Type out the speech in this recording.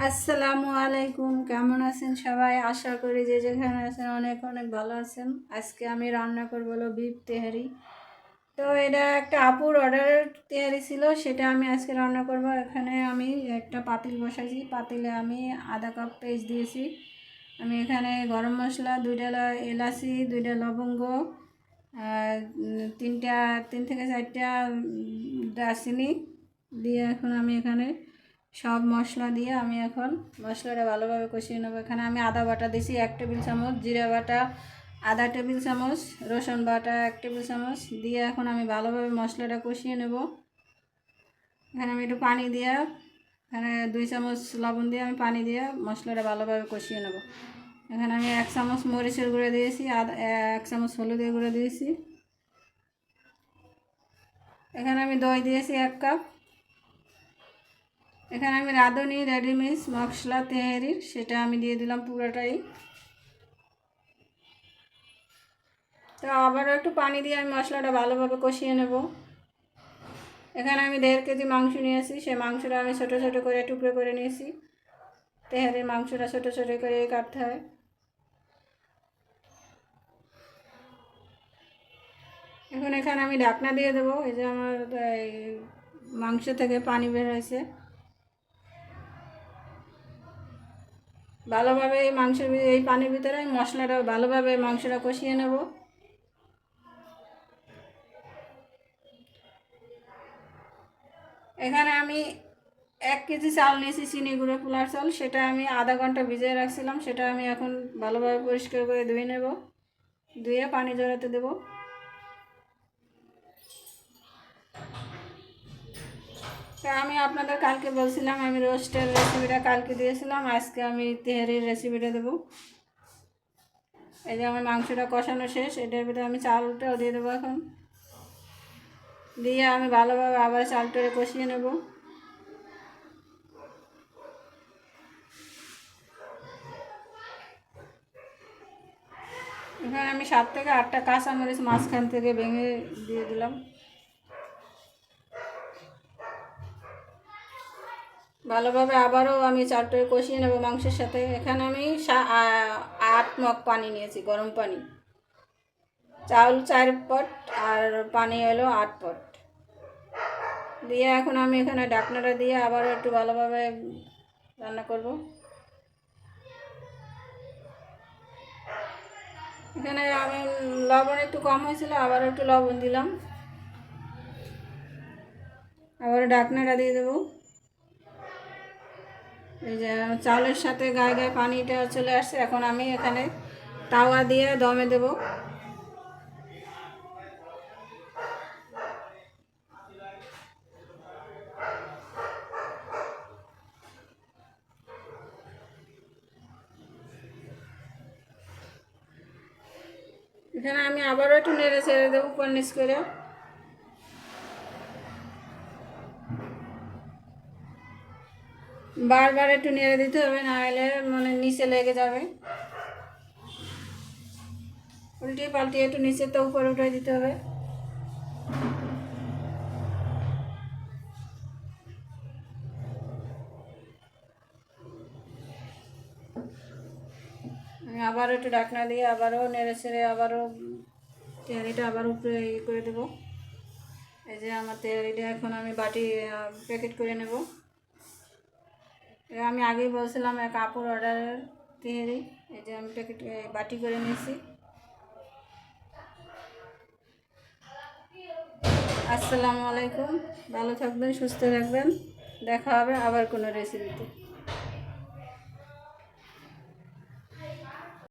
আসসালামু আলাইকুম, কেমন আছেন সবাই? আশা করি যে যেখানে আছেন অনেক অনেক ভালো আছেন। আজকে আমি রান্না করবো হলো বিফ তেহারি। তো এটা একটা আপুর অর্ডারের তেহারি ছিল, সেটা আমি আজকে রান্না করব। এখানে আমি একটা পাতিল বসাইছি, পাতিলে আমি আধা কাপ পেঁয়াজ দিয়েছি। আমি এখানে গরম মশলা, 2টা এলাচি, 2টা লবঙ্গ, আর 3 থেকে 4টা দারচিনি দিয়ে এখন আমি এখানে সব মশলা দিয়ে আমি এখন মশলাটা ভালোভাবে কষিয়ে নেবো। এখানে আমি আদা বাটা দিয়েছি 1 টেবিল চামচ, জিরা বাটা আধা টেবিল চামচ, রসুন বাটা 1 টেবিল চামচ দিয়ে এখন আমি ভালোভাবে মশলাটা কষিয়ে নেব। এখানে আমি একটু পানি দিয়ে, এখানে 2 চামচ লবণ দিয়ে আমি পানি দিয়ে মশলাটা ভালোভাবে কষিয়ে নেব। এখানে আমি 1 চামচ মরিচের গুঁড়ো দিয়েছি, 1 চামচ হলুদের গুঁড়ো দিয়েছি। এখানে আমি দই দিয়েছি 1 কাপ। এখানে আমি রাঁধুনি রেডিমিক্স মশলা তেহারির, সেটা আমি দিয়ে দিলাম পুরোটাই। তো আবারও একটু পানি দিয়ে আমি মশলাটা ভালোভাবে কষিয়ে নেব। এখানে আমি 1.5 কেজি মাংস নিয়েছি, সেই মাংসটা আমি ছোটো ছোটো করে টুকরো করে নিয়েছি। তেহারির মাংসটা ছোটো ছোটো করে কাটতে হয়। এখন এখানে আমি ঢাকনা দিয়ে দেবো। এই যে আমার মাংস থেকে পানি বের হয়েছে। ভালোভাবে এই মাংসের এই পানির ভিতরে মশলাটা ভালোভাবে মাংসটা কষিয়ে নেব। এখানে আমি 1 কেজি চাল নিয়েছি, চিনি গুঁড়ো পোলার চাল, সেটা আমি আধা ঘন্টা ভিজিয়ে রাখছিলাম। সেটা আমি এখন ভালোভাবে পরিষ্কার করে ধুয়ে নেব, ধুয়ে পানি ঝরাতে দেব। আমি আপনাদের কালকে বলছিলাম, আমি রোস্টের রেসিপিটা কালকে দিয়েছিলাম, আজকে আমি তেহারির রেসিপিটা দেবো। এই যে আমার মাংসটা কষানো শেষ, এটার ভিতরে আমি চালটাও দিয়ে দেবো। এখন দিয়ে আমি ভালোভাবে আবার চালটা কষিয়ে নেব। এখানে আমি 7 থেকে 8টা কাঁচামরিচ মাঝখান থেকে ভেঙে দিয়ে দিলাম। ভালোভাবে আবারও আমি চালটা কষিয়ে নেব মাংসের সাথে। এখানে আমি 8 মগ পানি নিয়েছি, গরম পানি। চাউল 4 পট আর পানি হলো 8 পট দিয়ে এখন আমি এখানে ঢাকনাটা দিয়ে আবারও একটু ভালোভাবে রান্না করব। এখানে আমি লবণ একটু কম হয়েছিল, আবার একটু লবণ দিলাম। আবার ঢাকনাটা দিয়ে দেবো। এই যে চালের সাথে গায়ে গায়ে পানিটা চলে আসছে। এখন আমি এখানে তাওয়া দিয়ে দমে দেব। এখানে আমি আবারও একটু নেড়ে ছেড়ে দেবো উপর নিচ করে। বারবার একটু নেড়ে দিতে হবে, না হলে মানে নিচে লেগে যাবে। উল্টিয়ে পাল্টিয়ে একটু নিচের তো উপরে উঠে দিতে হবে। আমি আবার একটু ঢাকনা দিয়ে আবারও নেড়ে ছেড়ে আবারও তেহারিটা আবার উপরে করে দেবো। এই যে আমার তেহারিটা এখন আমি বাটি প্যাকেট করে নেব। আমি আগেই বলছিলাম এক কাপড় অর্ডারের তেহারি, এই যে আমি প্যাকেট বাটি করে নিয়েছি। আসসালামু আলাইকুম, ভালো থাকবেন, সুস্থ থাকবেন। দেখা হবে আবার কোনো রেসিপিতে।